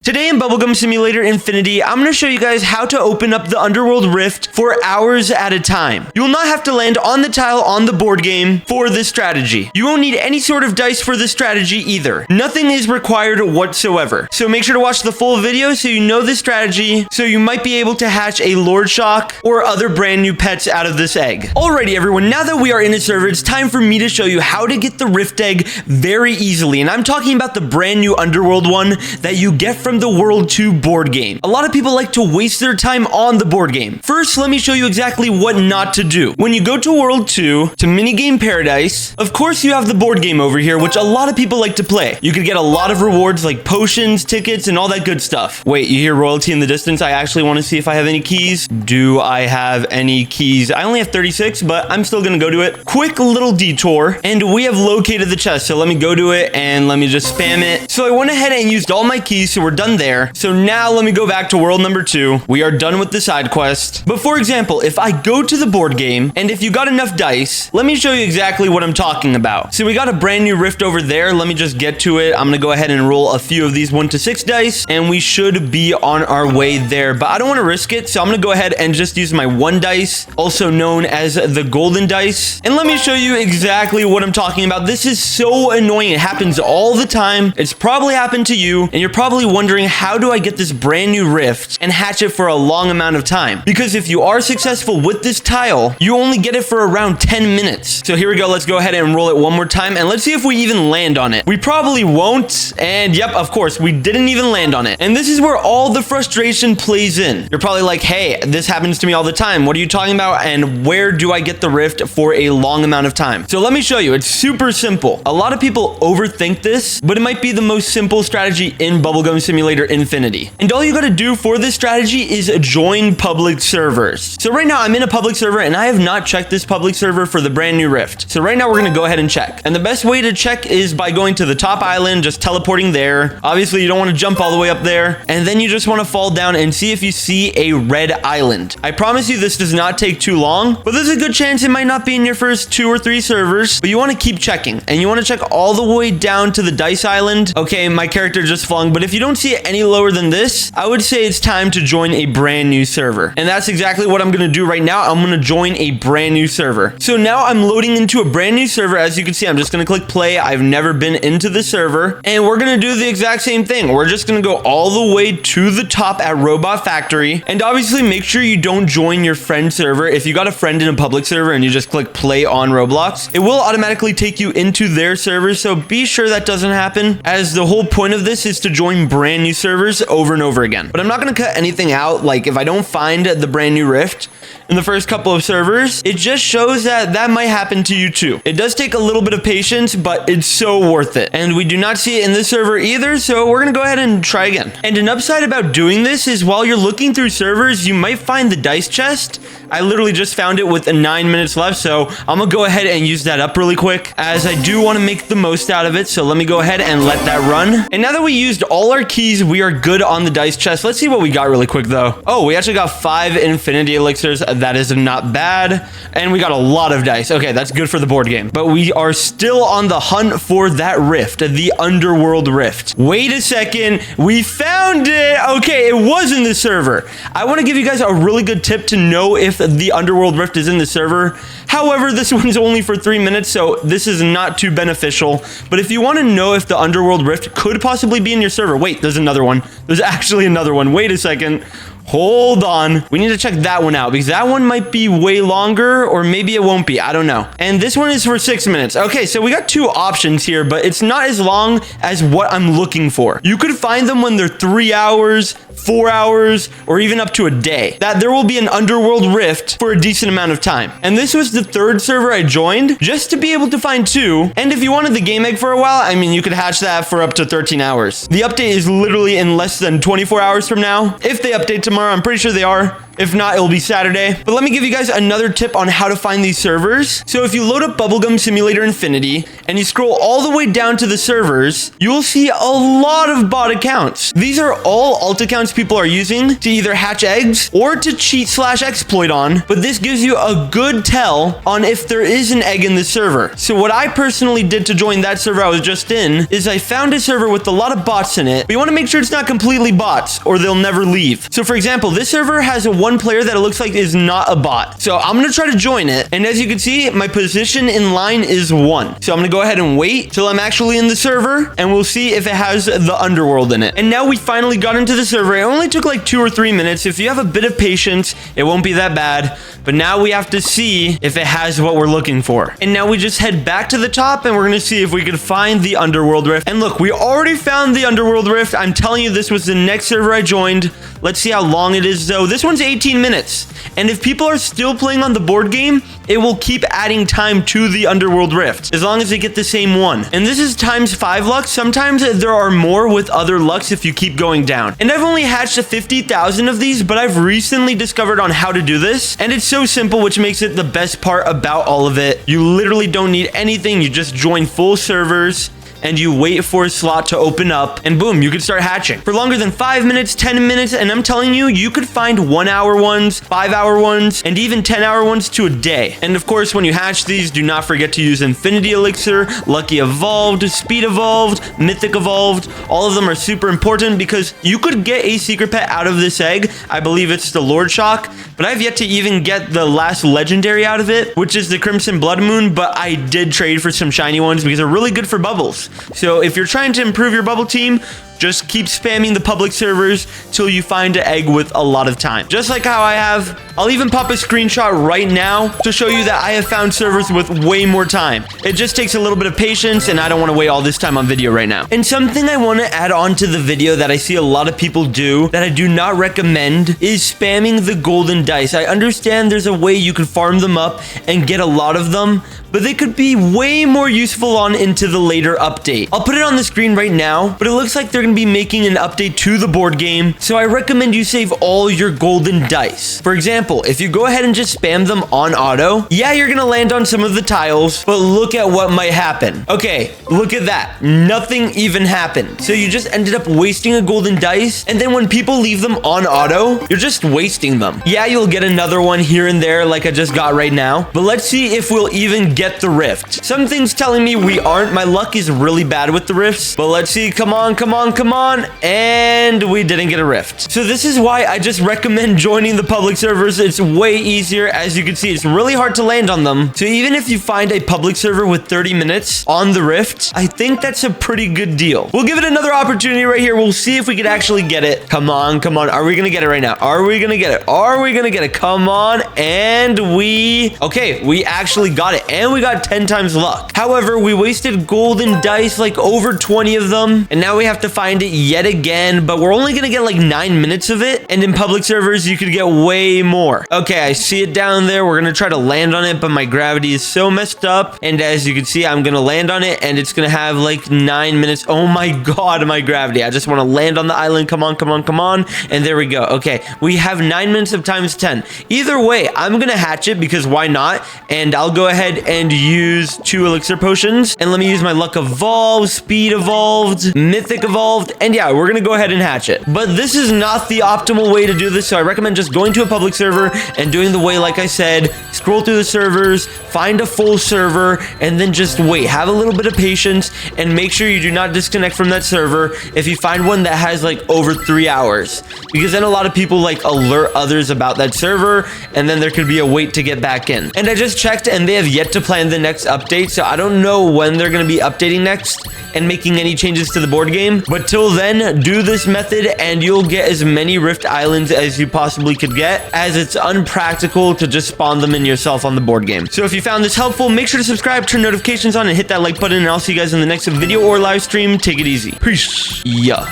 Today in Bubblegum Simulator Infinity, I'm going to show you guys how to open up the Underworld Rift for hours at a time. You will not have to land on the tile on the board game for this strategy. You won't need any sort of dice for this strategy either. Nothing is required whatsoever. So make sure to watch the full video so you know this strategy, so you might be able to hatch a Lord Shock or other brand new pets out of this egg. Alrighty everyone, now that we are in a server, it's time for me to show you how to get the Rift Egg very easily. And I'm talking about the brand new Underworld one that you get from the World 2 board game. A lot of people like to waste their time on the board game. First, let me show you exactly what not to do. When you go to World 2, to Minigame Paradise, of course you have the board game over here, which a lot of people like to play. You could get a lot of rewards like potions, tickets, and all that good stuff. Wait, you hear royalty in the distance? I actually want to see if I have any keys. Do I have any keys? I only have 36, but I'm still gonna go to it. Quick little detour, and we have located the chest. So let me go to it, and let me just spam it. So I went ahead and used all my keys, so we're done there. So now let me go back to world number 2. We are done with the side quest. But for example, if I go to the board game, and if you got enough dice, let me show you exactly what I'm talking about. So we got a brand new rift over there. Let me just get to it. I'm gonna go ahead and roll a few of these 1 to 6 dice, and we should be on our way there. But I don't want to risk it, so I'm gonna go ahead and just use my 1 dice, also known as the golden dice. And let me show you exactly what I'm talking about. This is so annoying. It happens all the time. It's probably happened to you, and you're probably wondering, how do I get this brand new rift and hatch it for a long amount of time? Because if you are successful with this tile, you only get it for around 10 minutes. So here we go. Let's go ahead and roll it one more time, and let's see if we even land on it. We probably won't. And yep, of course, we didn't even land on it. And this is where all the frustration plays in. You're probably like, hey, this happens to me all the time. What are you talking about? And where do I get the rift for a long amount of time? So let me show you. It's super simple. A lot of people overthink this, but it might be the most simple strategy in Bubblegum Simulator Infinity. And all you gotta do for this strategy is join public servers. So right now I'm in a public server, and I have not checked this public server for the brand new rift. So right now we're gonna go ahead and check. And the best way to check is by going to the top island, just teleporting there. Obviously you don't want to jump all the way up there, and then you just want to fall down and see if you see a red island. I promise you this does not take too long, but there's a good chance it might not be in your first 2 or 3 servers. But you want to keep checking, and you want to check all the way down to the dice island. Okay, my character just flung, but if you don't see it any lower than this, I would say it's time to join a brand new server. And that's exactly what I'm going to do right now. I'm going to join a brand new server. So now I'm loading into a brand new server. As you can see, I'm just going to click play. I've never been into the server, and we're going to do the exact same thing. We're just going to go all the way to the top at Robot Factory. And obviously make sure you don't join your friend server. If you got a friend in a public server and you just click play on Roblox, it will automatically take you into their server. So be sure that doesn't happen, as the whole point of this is to join brand new servers over and over again. But I'm not going to cut anything out. Like if I don't find the brand new rift in the first couple of servers, it just shows that that might happen to you too. It does take a little bit of patience, but it's so worth it. And we do not see it in this server either, so we're gonna go ahead and try again. And an upside about doing this is while you're looking through servers, you might find the dice chest. I literally just found it with 9 minutes left, so I'm gonna go ahead and use that up really quick, as I do want to make the most out of it. So let me go ahead and let that run. And now that we used all our keys, we are good on the dice chest. Let's see what we got really quick though. Oh, we actually got 5 infinity elixirs. That is not bad. And we got a lot of dice. Okay, that's good for the board game. But we are still on the hunt for that rift, the Underworld Rift. Wait a second. We found it. Okay, it was in the server. I want to give you guys a really good tip to know if the Underworld Rift is in the server. However, this one's only for 3 minutes, so this is not too beneficial. But if you want to know if the Underworld Rift could possibly be in your server, wait, there's another one. There's actually another one. Wait a second. Hold on. We need to check that one out, because that one might be way longer, or maybe it won't be. I don't know. And this one is for 6 minutes. Okay, so we got 2 options here, but it's not as long as what I'm looking for. You could find them when they're 3 hours, 4 hours, or even up to a day. That there will be an Underworld Rift for a decent amount of time. And this was the 3rd server I joined, just to be able to find 2. And if you wanted the game egg for a while, I mean, you could hatch that for up to 13 hours. The update is literally in less than 24 hours from now. If they update tomorrow, I'm pretty sure they are. If not, it'll be Saturday. But let me give you guys another tip on how to find these servers. So if you load up Bubblegum Simulator Infinity and you scroll all the way down to the servers, you will see a lot of bot accounts. These are all alt accounts people are using to either hatch eggs or to cheat/exploit on, but this gives you a good tell on if there is an egg in the server. So what I personally did to join that server I was just in is I found a server with a lot of bots in it, but you want to make sure it's not completely bots or they'll never leave. So for example, this server has a one player that it looks like is not a bot. So I'm going to try to join it. And as you can see, my position in line is 1. So I'm going to go ahead and wait till I'm actually in the server and we'll see if it has the Underworld in it. And now we finally got into the server. It only took like 2 or 3 minutes. If you have a bit of patience, it won't be that bad. But now we have to see if it has what we're looking for. And now we just head back to the top and we're going to see if we can find the Underworld Rift. And look, we already found the Underworld Rift. I'm telling you, this was the next server I joined. Let's see how long it is though. This one's 18 minutes. And if people are still playing on the board game, it will keep adding time to the Underworld Rift as long as they get the same one. And this is times 5 Lux. Sometimes there are more with other Lux if you keep going down. And I've only hatched 50,000 of these, but I've recently discovered on how to do this. And it's so simple, which makes it the best part about all of it. You literally don't need anything. You just join full servers and you wait for a slot to open up and boom, you can start hatching for longer than 5 minutes, 10 minutes. And I'm telling you, you could find 1 hour ones, 5 hour ones, and even 10 hour ones to a day. And of course, when you hatch these, do not forget to use Infinity Elixir, Lucky Evolved, Speed Evolved, Mythic Evolved. All of them are super important because you could get a secret pet out of this egg. I believe it's the Lord Shock, but I've yet to even get the last legendary out of it, which is the Crimson Blood Moon. But I did trade for some shiny ones because they're really good for bubbles. So if you're trying to improve your bubble team, just keep spamming the public servers till you find an egg with a lot of time. Just like how I have. I'll even pop a screenshot right now to show you that I have found servers with way more time. It just takes a little bit of patience and I don't want to wait all this time on video right now. And something I want to add on to the video that I see a lot of people do that I do not recommend is spamming the golden dice. I understand there's a way you can farm them up and get a lot of them, but they could be way more useful on into the later update. I'll put it on the screen right now, but it looks like they're going to be making an update to the board game. So I recommend you save all your golden dice. For example, if you go ahead and just spam them on auto, yeah, you're going to land on some of the tiles, but look at what might happen. Okay, look at that. Nothing even happened. So you just ended up wasting a golden dice. And then when people leave them on auto, you're just wasting them. Yeah, you'll get another one here and there like I just got right now, but let's see if we'll even get the rift. Something's telling me we aren't. My luck is really bad with the rifts, but let's see. Come on, come on, come on. And we didn't get a rift. So this is why I just recommend joining the public servers. It's way easier. As you can see, it's really hard to land on them. So even if you find a public server with 30 minutes on the rift, I think that's a pretty good deal. We'll give it another opportunity right here. We'll see if we could actually get it. Come on, come on. Are we gonna get it right now? Are we gonna get it? Are we gonna get it? Come on. And okay, we actually got it. And we got 10 times luck. However, we wasted golden dice, like over 20 of them. And now we have to find it yet again, but we're only gonna get like 9 minutes of it. And in public servers, you could get way more. Okay, I see it down there. We're gonna try to land on it, but my gravity is so messed up. And as you can see, I'm gonna land on it and it's gonna have like 9 minutes. Oh my God, my gravity. I just wanna land on the island. Come on, come on, come on. And there we go. Okay, we have 9 minutes of times 10. Either way, I'm gonna hatch it because why not? And I'll go ahead and use 2 elixir potions. And let me use my luck evolved, speed evolved, mythic evolved. And yeah, we're gonna go ahead and hatch it. But this is not the optimal way to do this. So I recommend just going to a public server and doing the way, like I said, scroll through the servers, find a full server, and then just wait. Have a little bit of patience and make sure you do not disconnect from that server if you find one that has like over 3 hours. Because then a lot of people like alert others about that server and then there could be a wait to get back in. And I just checked and they have yet to plan the next update. So I don't know when they're going to be updating next and making any changes to the board game. But till then, do this method and you'll get as many Rift Islands as you possibly could get, as it's unpractical to just spawn them in yourself on the board game. So if you found this helpful, make sure to subscribe, turn notifications on, and hit that like button. And I'll see you guys in the next video or live stream. Take it easy. Peace. Yeah.